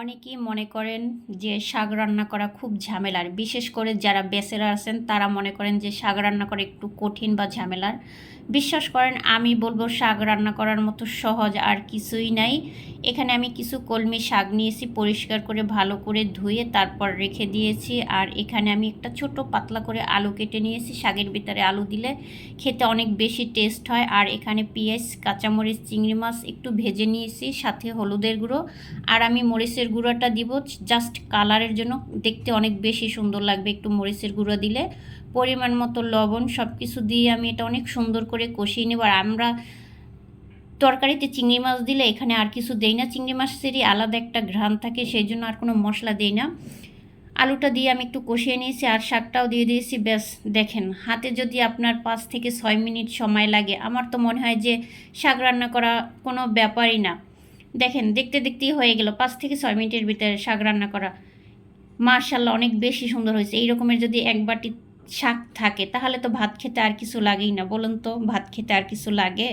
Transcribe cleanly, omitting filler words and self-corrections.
অনেকেই মনে করেন যে শাক রান্না করা খুব ঝামেলার। বিশেষ করে যারা ব্যাচেলর আছেন তারা মনে করেন যে শাক রান্না করা একটু কঠিন বা ঝামেলার। বিশ্বাস করেন আমি বলবো শাক রান্না করার মতো সহজ আর কিছুই নাই। এখানে আমি কিছু কলমি শাক নিয়েছি, পরিষ্কার করে ভালো করে ধুয়ে তারপর রেখে দিয়েছি। আর এখানে আমি একটা ছোট পাতলা করে আলু কেটে নিয়েছি। শাকের ভিতরে আলু দিলে খেতে অনেক বেশি টেস্ট হয়। আর এখানে পেঁয়াজ, কাঁচামরিচ, চিংড়ি মাছ একটু ভেজে নিয়েছি, সাথে হলুদের গুঁড়ো। আর আমি মরিচের গুঁড়োটা দিব জাস্ট কালারের জন্য, দেখতে অনেক বেশি সুন্দর লাগবে একটু মরিচের গুঁড়ো দিলে। পরিমাণ মতো লবণ, সব কিছু দিয়ে আমি এটা অনেক সুন্দর করে কষিয়ে নেব। আর আমরা তরকারিতে চিংড়ি মাছ দিলে এখানে আর কিছু দেই না, চিংড়ি মাছেরই আলাদা একটা ঘ্রাণ থাকে, সেই জন্য আর কোনো মশলা দেই না। আলুটা দিয়ে আমি একটু কষিয়ে নিয়েছি আর শাকটাও দিয়ে দিয়েছি। ব্যাস দেখেন, হাতে যদি আপনার 5 থেকে 6 মিনিট সময় লাগে, আমার তো মনে হয় যে শাক রান্না করা কোনো ব্যাপারই না। দেখেন, দেখতে দেখতেই হয়ে গেল 5 থেকে 6 মিনিটের ভিতরে শাক রান্না করা। মাশাআল্লাহ, অনেক বেশি সুন্দর হয়েছে। এই রকমের যদি এক বাটি শাক থাকে তাহলে তো ভাত খেতে আর কিছু লাগেই না। বলুন তো, ভাত খেতে আর কিছু লাগে?